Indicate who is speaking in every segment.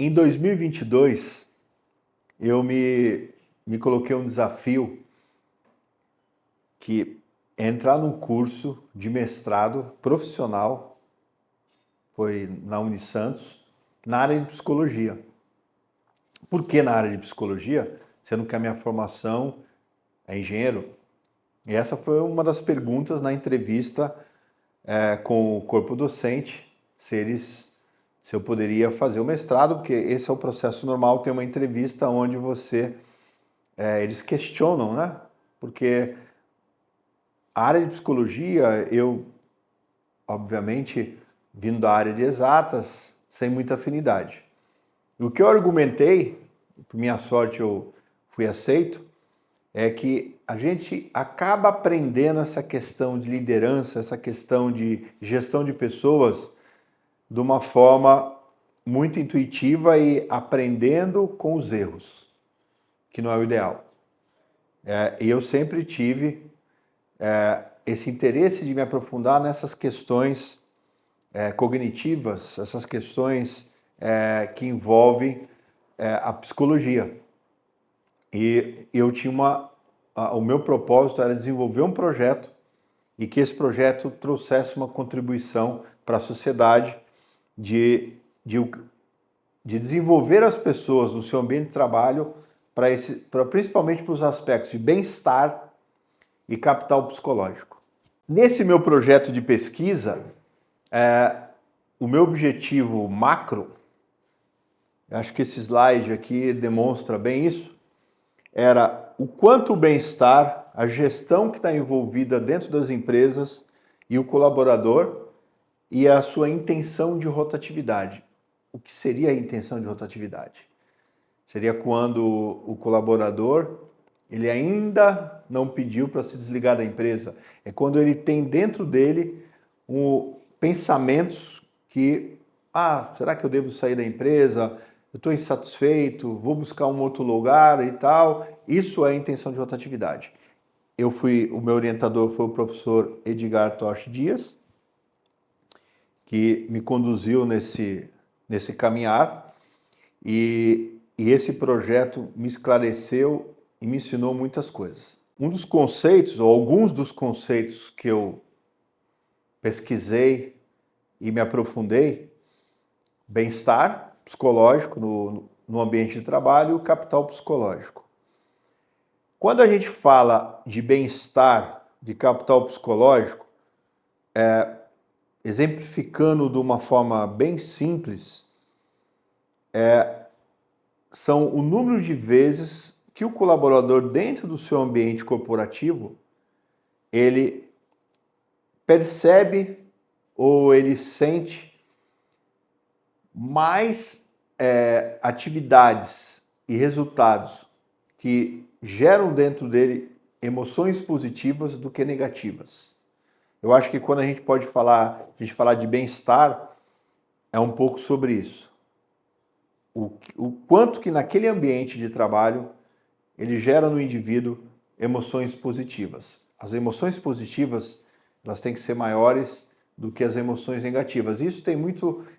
Speaker 1: Em 2022, eu me coloquei um desafio que é entrar num curso de mestrado profissional, foi na Unisantos, na área de psicologia. Por que na área de psicologia? Sendo que a minha formação é engenheiro. E essa foi uma das perguntas na entrevista com o corpo docente, se eu poderia fazer o mestrado, porque esse é o processo normal, tem uma entrevista onde eles questionam, né? Porque a área de psicologia, eu, obviamente, vindo da área de exatas, sem muita afinidade. O que eu argumentei, por minha sorte eu fui aceito, é que a gente acaba aprendendo essa questão de liderança, essa questão de gestão de pessoas de uma forma muito intuitiva e aprendendo com os erros, que não é o ideal. E eu sempre tive esse interesse de me aprofundar nessas questões cognitivas, essas questões que envolvem a psicologia. E eu tinha o meu propósito era desenvolver um projeto e que esse projeto trouxesse uma contribuição para a sociedade de desenvolver as pessoas no seu ambiente de trabalho principalmente para os aspectos de bem-estar e capital psicológico. Nesse meu projeto de pesquisa, o meu objetivo macro, acho que esse slide aqui demonstra bem isso, era o quanto o bem-estar, a gestão que está envolvida dentro das empresas e o colaborador e a sua intenção de rotatividade. O que seria a intenção de rotatividade? Seria quando o colaborador ele ainda não pediu para se desligar da empresa. É quando ele tem dentro dele pensamentos que, será que eu devo sair da empresa? Eu estou insatisfeito, vou buscar um outro lugar e tal. Isso é a intenção de rotatividade. O meu orientador foi o professor Edgar Tosh Dias, que me conduziu nesse caminhar, e esse projeto me esclareceu e me ensinou muitas coisas. Um dos conceitos, ou alguns dos conceitos que eu pesquisei e me aprofundei, bem-estar psicológico no ambiente de trabalho e o capital psicológico. Quando a gente fala de bem-estar, de capital psicológico, exemplificando de uma forma bem simples, são o número de vezes que o colaborador dentro do seu ambiente corporativo, ele percebe ou ele sente mais atividades e resultados que geram dentro dele emoções positivas do que negativas. Eu acho que quando a gente falar de bem-estar, é um pouco sobre isso. O quanto que naquele ambiente de trabalho ele gera no indivíduo emoções positivas. As emoções positivas, elas têm que ser maiores do que as emoções negativas. Isso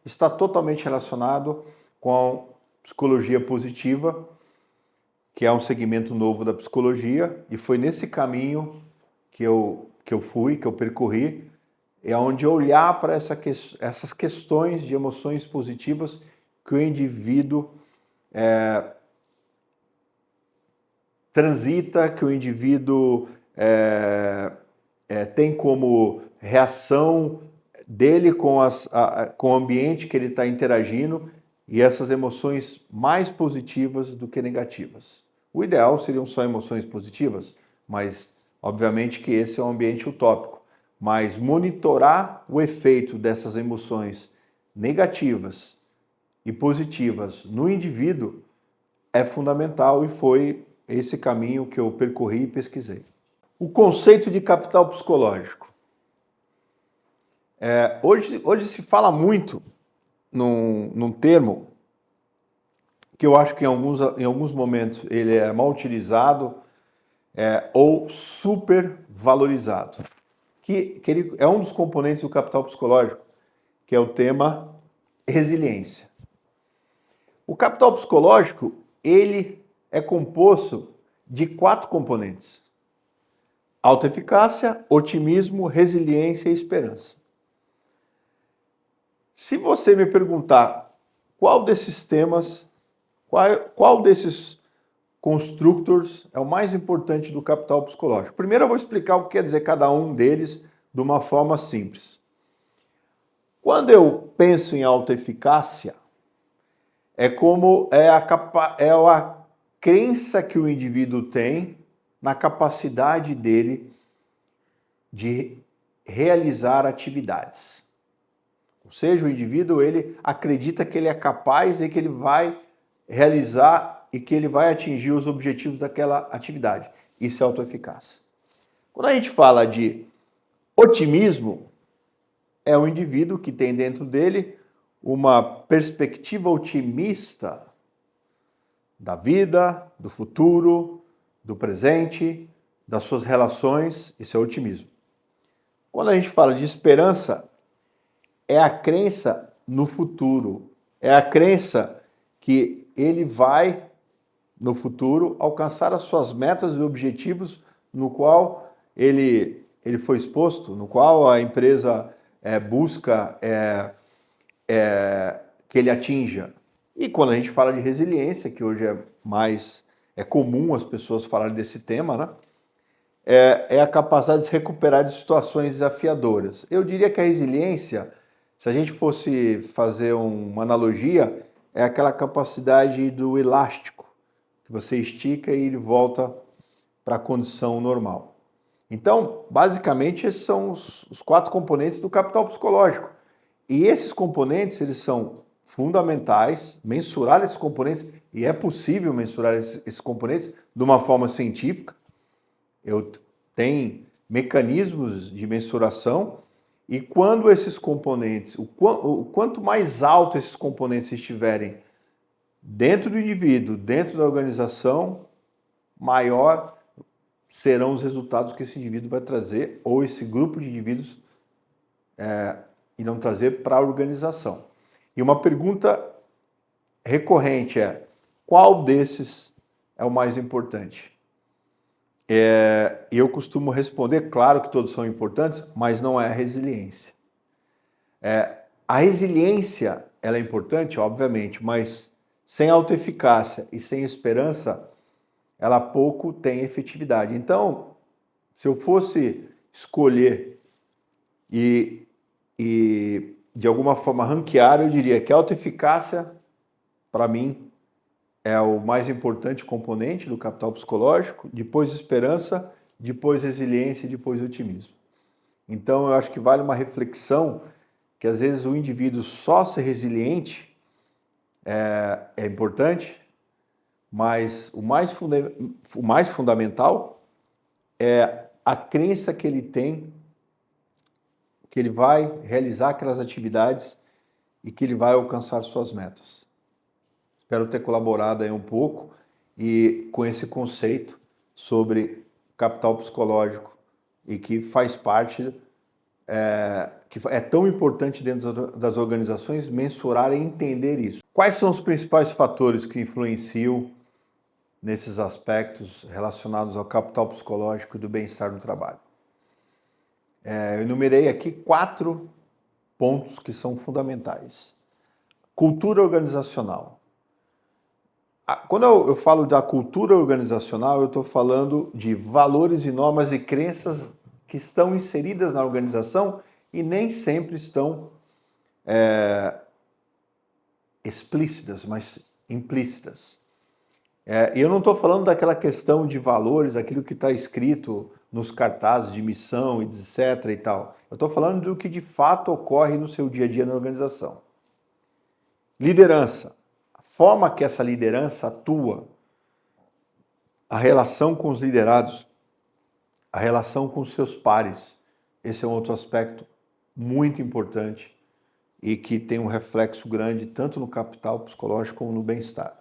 Speaker 1: está totalmente relacionado com a psicologia positiva, que é um segmento novo da psicologia, e foi nesse caminho que eu percorri, é onde eu olhar para essas questões de emoções positivas que o indivíduo transita, que o indivíduo tem como reação dele com o ambiente que ele está interagindo, e essas emoções mais positivas do que negativas. O ideal seriam só emoções positivas, mas obviamente que esse é um ambiente utópico. Mas monitorar o efeito dessas emoções negativas e positivas no indivíduo é fundamental, e foi esse caminho que eu percorri e pesquisei. O conceito de capital psicológico. Hoje se fala muito num termo que eu acho que em alguns momentos ele é mal utilizado ou supervalorizado, que ele é um dos componentes do capital psicológico, que é o tema resiliência. O capital psicológico, ele é composto de 4 componentes: autoeficácia, otimismo, resiliência e esperança. Se você me perguntar qual desses temas, qual desses constructors é o mais importante do capital psicológico, primeiro eu vou explicar o que quer dizer cada um deles de uma forma simples. Quando eu penso em autoeficácia, é a crença que o indivíduo tem na capacidade dele de realizar atividades. Ou seja, o indivíduo ele acredita que ele é capaz e que ele vai realizar e que ele vai atingir os objetivos daquela atividade. Isso é autoeficácia. Quando a gente fala de otimismo, é um indivíduo que tem dentro dele uma perspectiva otimista da vida, do futuro, do presente, das suas relações. Isso é otimismo. Quando a gente fala de esperança, é a crença no futuro, é a crença que ele vai, no futuro, alcançar as suas metas e objetivos no qual ele foi exposto, no qual a empresa busca que ele atinja. E quando a gente fala de resiliência, que hoje é comum as pessoas falarem desse tema, né? É a capacidade de se recuperar de situações desafiadoras. Eu diria que a resiliência, se a gente fosse fazer uma analogia, é aquela capacidade do elástico, que você estica e ele volta para a condição normal. Então, basicamente, esses são os 4 componentes do capital psicológico. E esses componentes, eles são fundamentais, mensurar esses componentes, e é possível mensurar esses componentes de uma forma científica. Tem mecanismos de mensuração, e quando esses componentes, o quanto mais alto esses componentes estiverem dentro do indivíduo, dentro da organização, maior serão os resultados que esse indivíduo vai trazer, ou esse grupo de indivíduos irão trazer para a organização. E uma pergunta recorrente é: qual desses é o mais importante? Eu costumo responder, claro que todos são importantes, mas não é a resiliência. A resiliência, ela é importante, obviamente, mas sem autoeficácia e sem esperança, ela pouco tem efetividade. Então, se eu fosse escolher e de alguma forma ranquear, eu diria que a autoeficácia, para mim, é o mais importante componente do capital psicológico, depois esperança, depois resiliência e depois otimismo. Então, eu acho que vale uma reflexão que às vezes o indivíduo só ser resiliente é importante, mas o mais fundamental é a crença que ele tem que ele vai realizar aquelas atividades e que ele vai alcançar suas metas. Espero ter colaborado aí um pouco e com esse conceito sobre capital psicológico e que faz parte, que é tão importante dentro das organizações mensurar e entender isso. Quais são os principais fatores que influenciam nesses aspectos relacionados ao capital psicológico e do bem-estar no trabalho? Eu enumerei aqui 4 pontos que são fundamentais. Cultura organizacional. Quando eu falo da cultura organizacional, eu estou falando de valores e normas e crenças que estão inseridas na organização e nem sempre estão explícitas, mas implícitas. E eu não estou falando daquela questão de valores, aquilo que está escrito nos cartazes de missão, etc. e tal. Eu estou falando do que de fato ocorre no seu dia a dia na organização. Liderança. A forma que essa liderança atua, a relação com os liderados, a relação com os seus pares. Esse é um outro aspecto muito importante e que tem um reflexo grande tanto no capital psicológico como no bem-estar.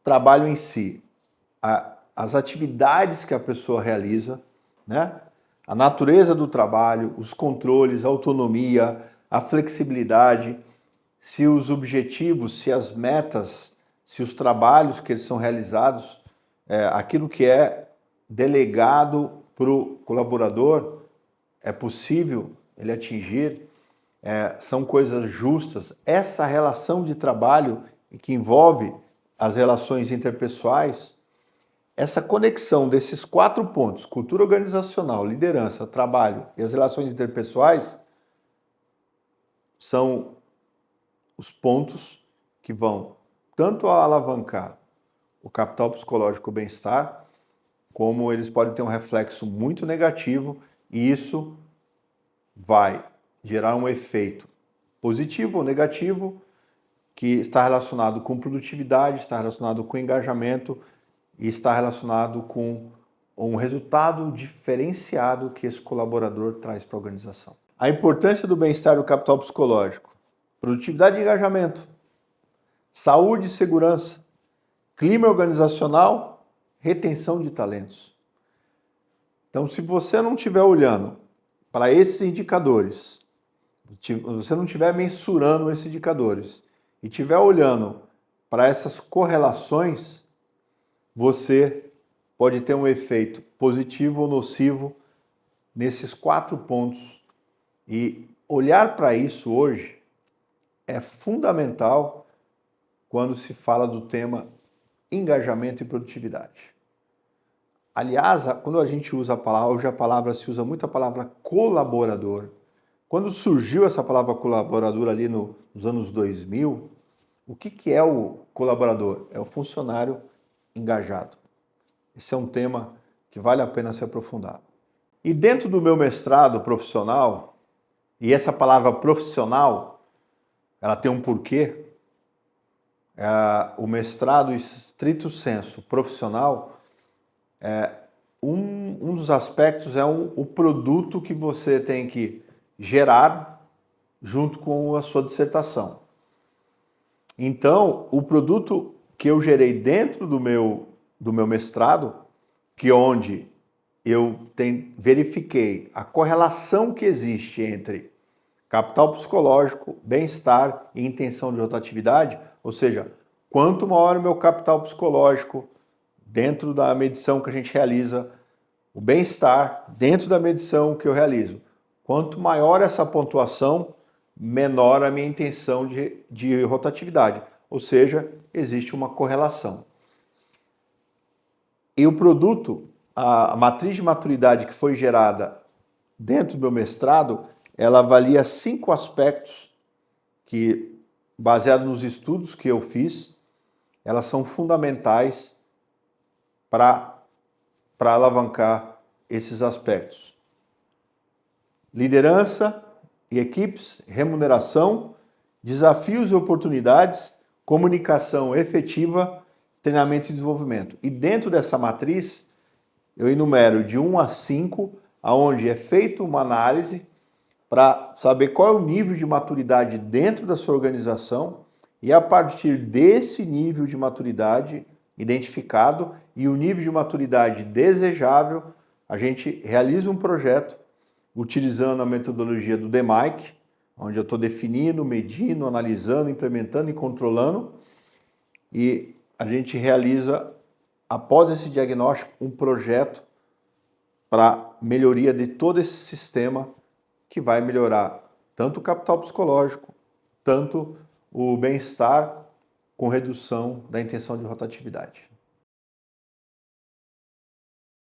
Speaker 1: Trabalho em si, as atividades que a pessoa realiza, né? A natureza do trabalho, os controles, a autonomia, a flexibilidade, se os objetivos, se as metas, se os trabalhos que eles são realizados, aquilo que é delegado para o colaborador, é possível ele atingir, são coisas justas. Essa relação de trabalho que envolve as relações interpessoais, essa conexão desses 4 pontos, cultura organizacional, liderança, trabalho e as relações interpessoais, são os pontos que vão tanto alavancar o capital psicológico, o bem-estar, como eles podem ter um reflexo muito negativo, e isso vai gerar um efeito positivo ou negativo que está relacionado com produtividade, está relacionado com engajamento e está relacionado com um resultado diferenciado que esse colaborador traz para a organização. A importância do bem-estar e do capital psicológico: produtividade e engajamento, saúde e segurança, clima organizacional, retenção de talentos. Então, se você não estiver olhando para esses indicadores, se você não estiver mensurando esses indicadores e estiver olhando para essas correlações, você pode ter um efeito positivo ou nocivo nesses 4 pontos. E olhar para isso hoje é fundamental quando se fala do tema engajamento e produtividade. Aliás, quando a gente usa a palavra, hoje se usa muito a palavra colaborador. Quando surgiu essa palavra colaborador ali nos anos 2000, o que é o colaborador? É o funcionário engajado. Esse é um tema que vale a pena ser aprofundado. E dentro do meu mestrado profissional, e essa palavra profissional, ela tem um porquê. O mestrado estrito sensu profissional, um dos aspectos é o produto que você tem que gerar junto com a sua dissertação. Então, o produto que eu gerei dentro do meu mestrado, que é onde eu verifiquei a correlação que existe entre capital psicológico, bem-estar e intenção de rotatividade, ou seja, quanto maior o meu capital psicológico dentro da medição que a gente realiza, o bem-estar dentro da medição que eu realizo, quanto maior essa pontuação, menor a minha intenção de rotatividade, ou seja, existe uma correlação. E o produto, a matriz de maturidade que foi gerada dentro do meu mestrado, ela avalia 5 aspectos que, baseado nos estudos que eu fiz, elas são fundamentais para alavancar esses aspectos. Liderança e equipes, remuneração, desafios e oportunidades, comunicação efetiva, treinamento e desenvolvimento. E dentro dessa matriz, eu enumero de 1 a 5, aonde é feita uma análise para saber qual é o nível de maturidade dentro da sua organização, e a partir desse nível de maturidade identificado e o nível de maturidade desejável, a gente realiza um projeto utilizando a metodologia do DMAIC, onde eu estou definindo, medindo, analisando, implementando e controlando, e a gente realiza, após esse diagnóstico, um projeto para melhoria de todo esse sistema, que vai melhorar tanto o capital psicológico, tanto o bem-estar, com redução da intenção de rotatividade.